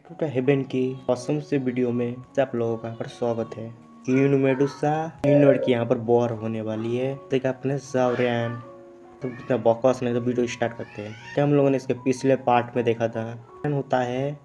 To the haven की awesome से video में आप लोगों का यहाँ पर स्वागत है। यून मेडुसा यूनिवर्ड की यहाँ पर वॉर होने वाली है। देखा अपने सावरियन तो इतना बकवास नहीं, तो वीडियो स्टार्ट करते हैं। क्या हम लोगों ने इसके पिछले पार्ट में देखा था, होता है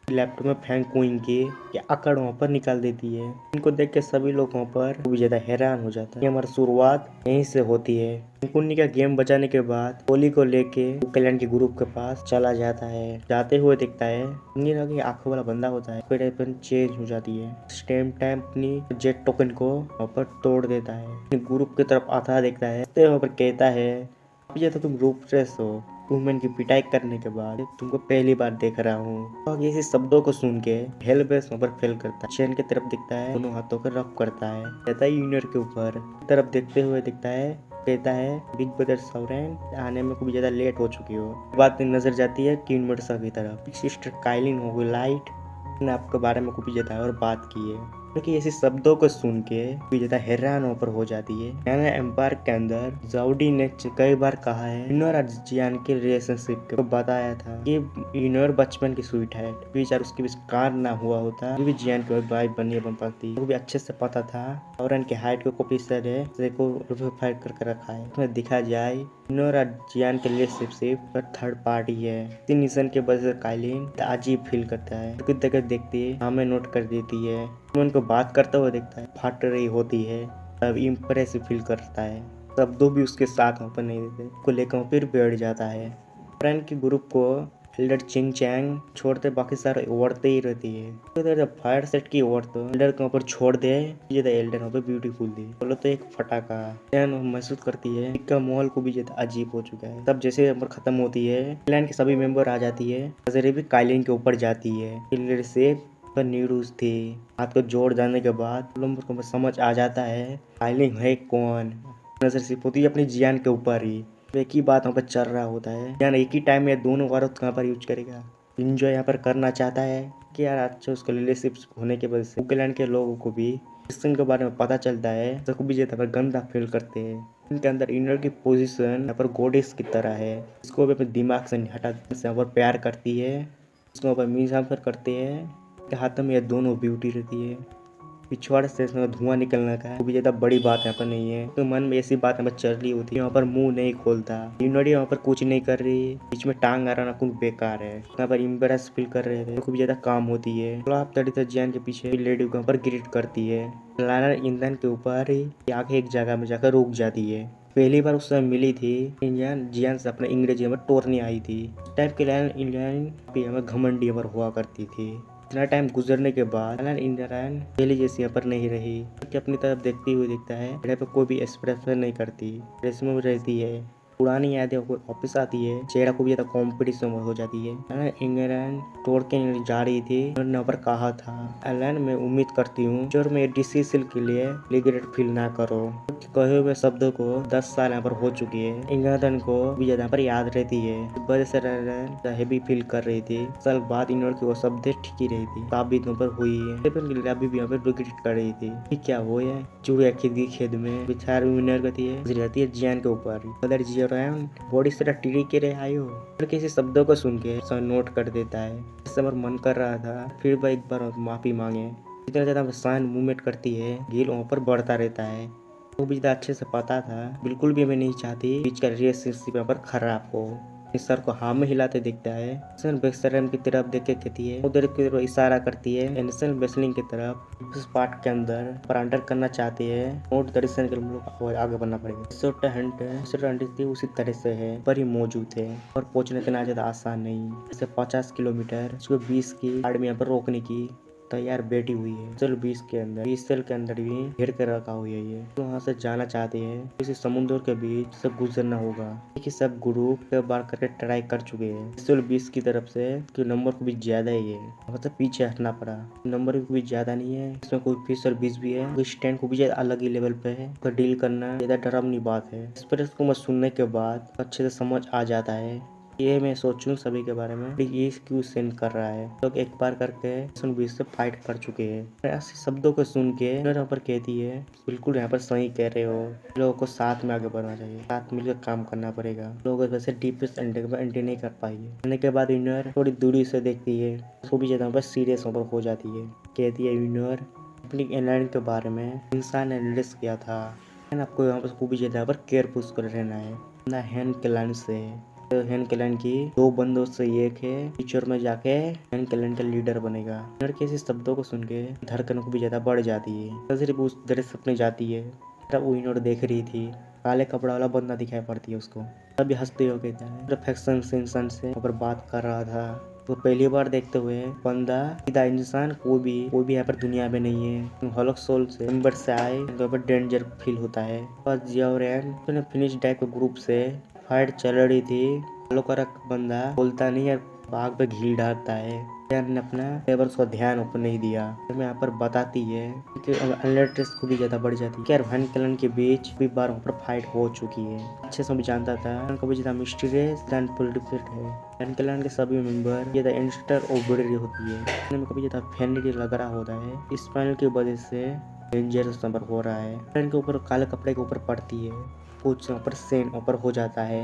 लैपटॉप में फैंक क्वीन की आकड़ वहाँ पर निकाल देती है। इनको देख के सभी लोग वहाँ पर भी ज्यादा हैरान हो जाता है। हमारी शुरुआत यहीं से होती है। कुन्नी का गेम बचाने के बाद होली को लेके कल्याण के ग्रुप के पास चला जाता है। जाते हुए दिखता है आंखों वाला बंदा होता है, फिर अपन चेंज हो जाती है। सेम टाइम अपनी जेट टोकन को वहाँ पर तोड़ देता है। ग्रुप की तरफ आता देखता है, तो वहाँ पर कहता है ये तो तुम रूपरेस हो। वुमेन की पिटाई करने के बाद तुमको पहली बार देख रहा हूँ। और ऐसे शब्दों को सुन के हेलबेस वहाँ पर फेल करता है। चैन की तरफ दिखता है, दोनों हाथों को रब करता है, कहता है यूनियर के ऊपर तरफ देखते हुए दिखता है, कहता है बिग ब्रदर सावरेन आने में कुछ ज्यादा लेट हो चुकी हो। बात नजर जाती है किन मेडुसा की तरफ। सिस्टर काइलिन हो गई लाइट ने आपके बारे में कुछ ज्यादा और बात की है, क्योंकि ऐसे शब्दों को सुन के ज्यादा हैरान ऊपर हो जाती है। एम्पायर के अंदर जाउडी ने कई बार कहा है यूनियर और जियान के रिलेशनशिप को बताया था कि यूनियर बचपन की स्वीट है, बीच और उसके बीच कार ना हुआ होता भी जियान की वाइफ बन पाती। वो भी अच्छे से पता था। और इनके हाइट को कॉपी से को फाइट करके रखा है। उसमें दिखा जाए यूनियर और जियान के रिलेशनशिप थर्ड पार्टी है। तीन निशन के वजह से काइलिन अजीब फील करता है। देखती है हमें नोट कर देती है। उनको बात करते हुए देखता है, फट रही होती है, तब इम्प्रेसिव फील करता है। तब दो भी उसके साथ वहाँ पर नहीं देते, को लेकर फिर बैठ जाता है। फ्रेंड के ग्रुप को एल्डर चिंग चैंग छोड़ते बाकी सारे औरतें ही रहती है। तो जब फायर सेट की औरत एल्डर के ऊपर छोड़ दे, ये एल्डर वहाँ पे ब्यूटीफुल थी, बोलो तो एक फटाका महसूस करती है। का माहौल को भी ज्यादा अजीब हो चुका है। तब जैसे नंबर खत्म होती है, क्लैन के सभी मेंबर आ जाती है, नजरें भी काइलिन के ऊपर जाती है। से न्यूज थी। हाथ को जोड़ जाने के बाद को समझ आ जाता है काइलिन है कौन। नजर सिर्फ होती है अपनी जियान के ऊपर ही। एक ही बात वहाँ पर चल रहा होता है, यानी एक ही टाइम में दोनों औरत कहाँ पर यूज करेगा। इंजॉय यहाँ पर करना चाहता है कि यार अच्छा उसका रिलेशनशिप होने के वजह से उकलैंड के लोगों को भी क्रिश्चियन के बारे में पता चलता है, तो भी ज्यादा गंदा फील करते हैं। इनके अंदर इनर की पोजीशन यहाँ पर गॉडेस की तरह है। इसको भी अपने दिमाग से हटा यहाँ पर प्यार करती है, इसको ऊपर मीजाफर करते हैं। हाथों में ये दोनों ब्यूटी रहती है। पिछवाड़े से इसमें धुआं निकलने का है, वो भी ज्यादा बड़ी बात यहाँ पर नहीं है। तो मन में ऐसी बात यहाँ पर चल रही होती है, यहाँ पर मुंह नहीं खोलता। यूनिटी यहाँ पर कुछ नहीं कर रही, बीच में टांग आ रहा ना कुछ बेकार है। यहाँ पर इम्प्रेस फील कर रहे थे, खूब ज्यादा काम होती है। आप तड़ी जियान के पीछे लेडी को यहाँ पर ग्रिट करती है। लाइनर ईंधन के ऊपर ही आगे एक जगह में जाकर रुक जाती है। पहली बार उस समय मिली थी जियान से अपने अंग्रेजी में तोड़ने आई थी। टाइप के लाइन इंडियन घमंडी हुआ करती थी। इतना टाइम गुजरने के बाद इंडियन पहली जैसी यहाँ पर नहीं रही, कि अपनी तरफ देखती हुई दिखता है। चेहरे पे कोई भी एक्सप्रेशन नहीं करती, ड्रेस में रहती है। पुरानी यादें वापस आती है, चेहरा को भी ज्यादा कॉम्पिटिशन हो जाती है। इंग्लैंड तोड़ के जा रही थी, उन्होंने यहाँ पर कहा था एलन मैं उम्मीद करती हूँ जो मैं डिसीजन के लिए रिग्रेट फील ना करो। कहे हुए शब्दों को 10 साल यहाँ पर हो चुकी है। इंग्लैंड को भी ज्यादा पर याद रहती है, वजह से हैवी फील कर रही थी। साल बाद इंग्लैंड की वो शब्द ठीक ही रही थी, साबित पर हुई है। अभी भी यहाँ पर रिग्रेट कर रही थी कि क्या वो है चूड़िया खेत में बिचार विनर करती है जियान के ऊपर बॉडी से टीरी के रहे आयो। किसी शब्दों को सुन के नोट कर देता है। इस समय मन कर रहा था फिर वह एक बार माफी मांगे। जितना ज्यादा शान मूवमेंट करती है, गिल वहाँ पर बढ़ता रहता है। वो भी अच्छे से पता था, बिल्कुल भी मैं नहीं चाहती बीच का रिलेशनशिप यहाँ पर खराब हो। इस सर को हाँ में हिलाते दिखता है। बेक्सरम की तरफ देख के कहती है, उधर की तरफ इशारा करती है। एंडरसन बेसलिंग की तरफ इस पार्ट के अंदर पर अंडर करना चाहती है। नोट दर्शन के लोग आगे बढ़ना पड़ेगा। उसी तरह से है पर ही मौजूद है और पहुंचने इतना ज्यादा आसान नहीं। जैसे 50 किलोमीटर उसको 20 की गाड़ी में यहाँ पर रोकने की तैयार बैठी हुई है। चलो 20 के अंदर 20 सेल के अंदर भी घेर कर रखा हुआ है ये, तो वहाँ से जाना चाहते हैं। किसी समुद्र के बीच से गुजरना होगा। कि सब ग्रुप के बार करके ट्राई कर चुके हैं। चलो 20 की तरफ से कि नंबर को भी ज्यादा ही है, मतलब पीछे हटना पड़ा। नंबर भी ज्यादा नहीं है, इसमें कोई 20 और 20 भी है। स्टैंड को भी ज्यादा अलग ही लेवल पे है, तो डील करना ज्यादा डरावनी बात है। इस पर इसको मैं सुनने के बाद अच्छे से समझ आ जाता है ये मैं सोचूं सभी के बारे में ये क्यों सेंड कर रहा है। लोग एक बार करके बीच से फाइट कर चुके हैं। ऐसे शब्दों को सुन के यहाँ पर कहती है बिल्कुल यहाँ पर सही कह रहे हो, लोगों को साथ में आगे बढ़ना चाहिए, साथ मिलकर काम करना पड़ेगा। लोग वैसे डीपेस्ट एंट्री नहीं कर पाई है। करने के बाद विनर थोड़ी दूरी से देखती है, उसको भी ज्यादा सीरियस हो जाती है। कहती है विनर अपनी एयरलाइन के बारे में इंसान ने रिलीज किया था, आपको यहाँ पर खूब ज्यादा पर केयरफुल कर रहना है ना। हैन क्लाइंट से हैन क्लाइंट की 2 बंदों से एक है, फ्यूचर में जाके हैन क्लाइंट का लीडर बनेगा। लड़के ऐसे शब्दों को सुन के धड़कन को भी ज्यादा बढ़ जाती है। तो सिर्फ उस दृश्य अपने जाती है तब वो इन्होंने देख रही थी, काले कपड़ा वाला बंदा दिखाई पड़ती है उसको। तभी हंसते हुए कहता है परफेक्शन से इंसान से ऊपर बात कर रहा था। तो पहली बार देखते हुए बंदा सीधा इंसान कोई भी यहाँ पर दुनिया में नहीं है। हॉलोक सोल से मेंबर से आए तो पर डेंजर फील होता है। और जियो रैन तो फिनिश टाइप के ग्रुप से फाइट चल रही थी। हॉलोक का बंदा बोलता नहीं है, बाग पे घी डालता है। ने अपना लेबर को ध्यान ऊपर नहीं दिया। तो यहाँ पर बताती है कि अनलेट्रेस को भी ज्यादा बढ़ जाती है। हैन क्लाइंट के बीच भी बार ऊपर फाइट हो चुकी है। अच्छे से भी जानता था उनको भी ज्यादा मिस्टीरियस देन पॉलिटिकल है। हैन क्लाइंट के सभी मेंबर ज्यादा इंस्टर ओबेडरी होती है। में कभी ज्यादा फैमिली लग रहा होता है। इस पैनल की वजह से डेंजरस नंबर हो रहा है। के ऊपर काले कपड़े के ऊपर पड़ती है, कुछ ऊपर सेन ऊपर हो जाता है।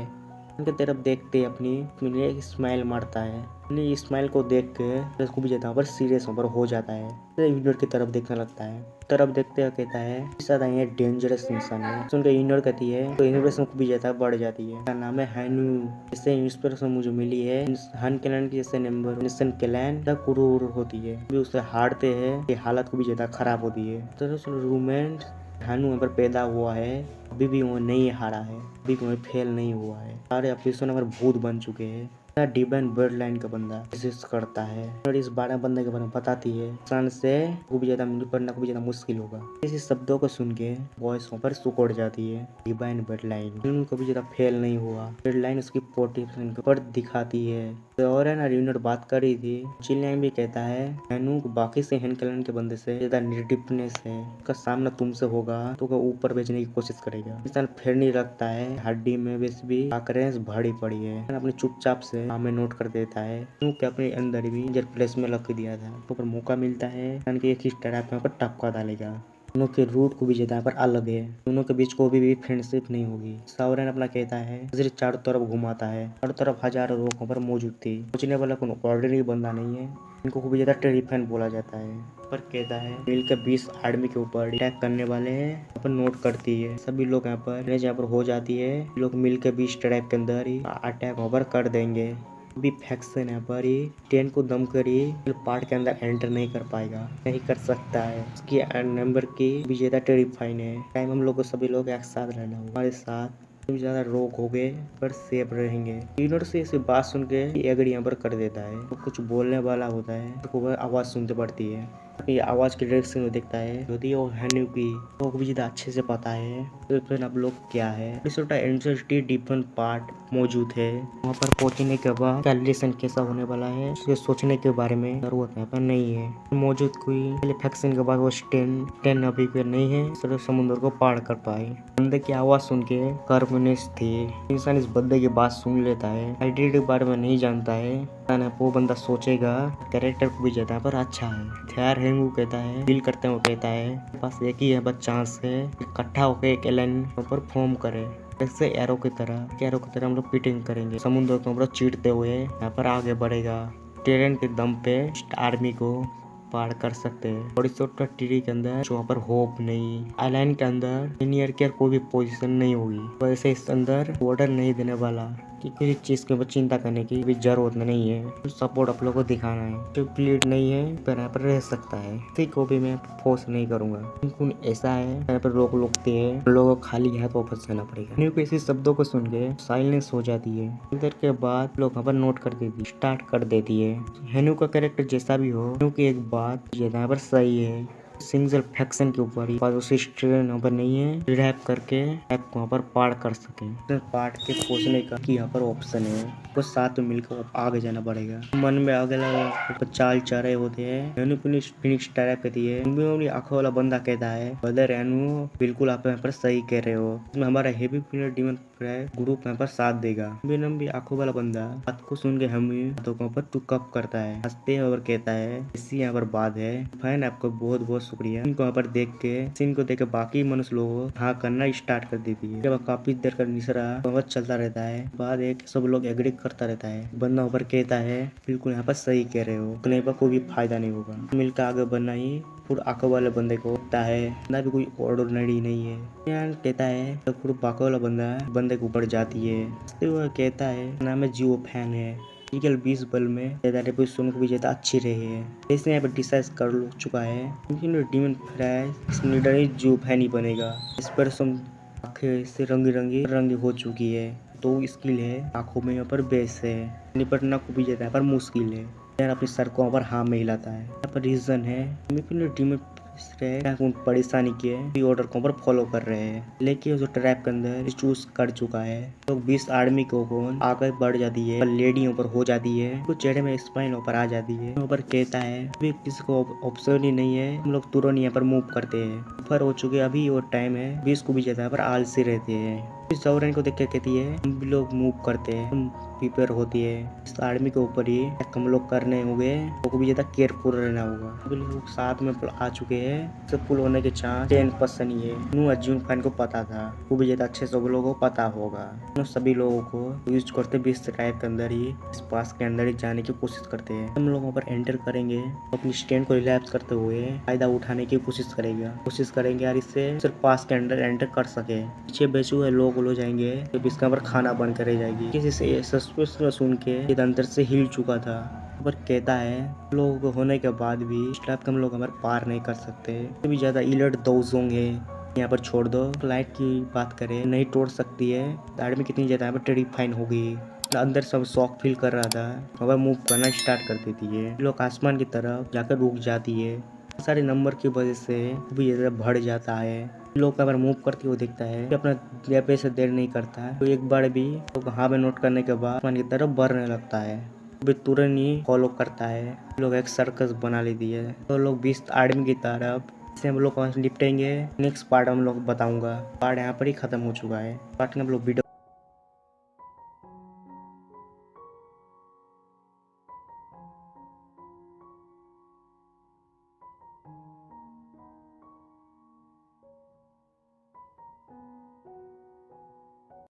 उनके तरफ देखते अपनी एक स्माइल मारता है। स्माइल को देख के उसको भी ज्यादा पर सीरियस हो जाता है। विनर की तरफ देखने लगता है। तरफ देखते हुए कहता है ज्यादा ये डेंजरस इंसान है। सुन के विनर कहती है तो इंस्पिरेशन को भी ज्यादा बढ़ जाती है। उसका नाम है हैनू। इससे इंस्पिरेशन मुझे मिली है हैन क्लाइंट जैसे नंबर निशन क्लाइंट कुरूर होती है, भी उससे हारते हैं कि हालत को भी ज्यादा खराब होती है। तो रूमेंट हैनू यहाँ पर पैदा हुआ है, अभी भी वो नहीं हारा है, अभी भी वो फेल नहीं हुआ है। सारे एपिसोड में भूत बन चुके हैं। डिवाइन ब्लड लाइन का बंदा कोशिश करता है और इस 12 बंदे के बारे में बताती है इंसान से को भी ज्यादा करना को भी ज्यादा मुश्किल होगा। इस शब्दों को सुन के वॉइस पर सुकोड़ जाती है। डिवाइन ब्लड लाइन को भी ज्यादा फेल नहीं हुआ। ब्लड लाइन उसकी 40% पर दिखाती है। और है ना यूनिट बात कर रही थी। चिलियांग भी कहता है हैनू बाकी से हैन क्लाइंट के बंदे से ज्यादा निर्डिपनेस है, उसका सामना तुमसे होगा तो ऊपर भेजने की कोशिश करेगा। इंसान फिर नहीं रखता है, हड्डी में वैसे भी आकरेंस भारी पड़ी है। अपने चुपचाप से हमें नोट कर देता है क्योंकि अपने अंदर भी इंजर प्लेस में रख दिया था। तो पर मौका मिलता है एक ही तरह पर टपका डालेगा। दोनों के रूट को भी ज्यादा पर अलग है। दोनों के बीच कोई भी फ्रेंडशिप नहीं होगी। सावरन अपना कहता है सिर्फ चारों तरफ घुमाता है, चारों तरफ हजारों लोगों पर मौजूद थी। सोचने वाला कोई ऑर्डिनरी बंदा नहीं है। इनको खूब ज्यादा टेरिफाइन बोला जाता है। पर कहता है मिल के 20 आर्मी के ऊपर अटैक करने वाले हैं। यहाँ पर नोट करती है सभी लोग यहाँ पर हो जाती है। लोग मिल के 20 ट्रैप के अंदर ही अटैक ओवर कर देंगे। भी फैक्शन है पर ही ट्रेन को दम करी पार्ट के अंदर एंटर नहीं कर पाएगा, नहीं कर सकता है। उसकी नंबर की विजेता टेरिफाइन है। टाइम हम लोग को सभी लोग एक साथ रहना होगा, हमारे साथ ज्यादा रोक हो गए पर सेफ रहेंगे। यूनिट से इसे बात सुन के एग्री यहाँ पर कर देता है। तो कुछ बोलने वाला होता है तो आवाज सुनते पड़ती है। ये आवाज के डायरेक्शन में देखता है यदि वो हैन्यू की तो भी ज्यादा अच्छे से पता है तो फिर आप लोग क्या है। एंटिटी डिफरेंट पार्ट मौजूद है। वहाँ पर पहुंचने के बाद कैलकुलेशन कैसा होने वाला है उसके सोचने के बारे में जरूरत है पर नहीं है मौजूद। कोई फैक्शन के बाद वो 10 अभी के नहीं है, सिर्फ समुद्र को पार कर पाए। बंदे की आवाज सुन के कार्बनिस्ट थी। इंसान इस बंदे की बात सुन लेता है, आइडेंटिटी के बारे में नहीं जानता है। वो बंदा सोचेगा कैरेक्टर को भी ज्यादा पर अच्छा है। थ्यार हेंगू कहता है फील करते हुए कहता है बस एक ही है बस चांस है इकट्ठा होकर एक एलाइन पर फॉर्म करे। ऐसे एरो की तरह हम लोग पिटिंग करेंगे। समुद्र को हम लोग चीरते हुए यहाँ पर आगे बढ़ेगा। ट्रेन के दम पे आर्मी को पार कर सकते हैं। और इस टीरी के अंदर जो पर होप नहीं, आइलैंड के अंदर सीनियर केयर कोई भी पोजीशन नहीं होगी। वैसे इस अंदर ऑर्डर नहीं देने वाला कि किसी चीज के ऊपर चिंता करने की भी जरूरत नहीं है। सपोर्ट आप लोग को दिखाना है। जो प्लीड नहीं है पर यहाँ पर रह सकता है, किसी को भी मैं फोर्स नहीं करूंगा। क्योंकि ऐसा है यहाँ पर लोग लगते हैं, लोगों को खाली हाथ वापस जाना पड़ेगा। न्यू के इसी शब्दों को सुन के साइलेंस हो जाती है। इधर के बाद लोग यहाँ पर नोट कर देती स्टार्ट कर देती है। हेनू का कैरेक्टर जैसा भी हो, हेनू की एक बात यहाँ पर सही है, सिंगल फैक्शन के ऊपर ही उसी ट्रेन यहाँ पर नहीं है, रिडैप करके ऐप को यहाँ पर पार कर सके। पार्ट के पहुंचने का यहाँ पर ऑप्शन है, वो साथ में मिलकर आगे जाना पड़ेगा। मन में आगे लगा चाल चारे होते हैं। फिनिक्स टाइप कहती है, आंखों वाला बंदा कहता है बदर एनु बिल्कुल आप यहाँ पर सही कह रहे हो। इसमें हमारा हेवी डिमन ग्रुप यहाँ पर साथ देगा। विनम भी आंखों वाला बंदा बात को सुन के हम तो पर टू कप करता है, हंसते हैं और कहता है इसी यहाँ पर बात है। फैन आपको बहुत बहुत शुक्रिया। इनको यहाँ पर देख के सीन को देख के बाकी मनुष्य लोग हाँ करना स्टार्ट कर देती है। जब काफी देर का निसरा चलता रहता है, बाद एक सब लोग एग्री करता रहता है। बंदा ऊपर कहता है बिल्कुल यहाँ पर सही कह रहे हो, कहने पर कोई भी फायदा नहीं होगा, मिलकर आगे बढ़ना ही। फिर आंखों वाले बंदे को कहता है ना भी कोई ऑर्डिनरी नहीं है। यार कहता है तो फिर बाकी वाला बंदे के ऊपर जाती है। तो वह कहता है नाम है जियो फैन है, आर्टिकल 20 बल में ज्यादा पोजीशन को भी ज्यादा अच्छी रही है। इसने यहाँ पर डिसाइड कर चुका है डीमन फ्राइज लीडर ही जियो फैन ही बनेगा। इस पर आंखें से रंगी हो चुकी है। तो स्किल है आंखों में यहाँ पर बेस है, निपटना को भी ज्यादा यहाँ पर मुश्किल है। यार अपने सर को यहाँ पर हाँ में हिलाता है। यहाँ पर रीजन है परेशानी की है, ऑर्डर को पर फॉलो कर रहे हैं, लेकिन जो ट्रैप के अंदर चूज कर चुका है। तो 20 आर्मी को आगे बढ़ जाती है, लेडियों पर हो जाती है, कुछ चेहरे में स्पाइन ऊपर आ जाती है। ऊपर कहता है अभी किसी को ऑप्शन ही नहीं है, हम लोग तुरंत यहाँ पर मूव करते हैं। ऊपर हो चुके अभी वो टाइम है, 20 को भी ज्यादा पर आलसी रहते हैं। सौरन को देख के कहती है हम भी लोग मूव करते हैं, हम प्रिपेयर होती है। इस आर्मी के ऊपर ही हम लोग करने होंगे, तो भी ज्यादा केयरफुल रहना होगा। अभी लोग साथ में आ चुके हैं, सब पुल होने के चांस 10% ही है। नू अर्जुन खान को पता था, वो भी ज्यादा अच्छे सब लोगों को पता होगा। सभी लोगों को यूज करते 20 टाइप के अंदर ही, इस पास के अंदर ही जाने की कोशिश करते हैं। हम लोगों पर एंटर करेंगे, अपनी स्टैंड को रिलैप्स करते हुए फायदा उठाने की कोशिश करेंगे यार, इससे सिर्फ पास के अंदर एंटर कर सके। पीछे बेचे हुए लोग लो जाएंगे, जब इसका पर खाना बन करे जाएगी। किसी से सस्पेंस सुन के ये अंदर से हिल चुका था, पर कहता है लोगों को होने के बाद भी इस टाइप हम लोग हमारे पार नहीं कर सकते, भी ज्यादा इलट दोजोंग है, यहाँ पर छोड़ दो। फ्लाइट की बात करें नहीं तोड़ सकती है, आर्मी कितनी ज्यादा यहाँ पर टेरिफाइन हो गई। अंदर सब शॉक फील कर रहा था, अब मूव करना स्टार्ट कर देती है। लोग आसमान की तरफ जाकर रुक जाती है। सारे नंबर की वजह से भी ज्यादा बढ़ जाता है। लोग अगर मूव करते हुए देखता है कि अपना व्यापार से देर नहीं करता है, तो एक बार भी तो हाँ में नोट करने के बाद आसमान की तरफ बढ़ने लगता है, भी तुरंत ही फॉलो करता है। लोग एक सर्कस बना लेती है, तो लोग 20 आर्मी की तरफ से हम लोग निपटेंगे। नेक्स्ट पार्ट हम लोग बताऊंगा। पार्ट यहाँ पर ही खत्म हो चुका है। पार्ट में हम लोग वीडियो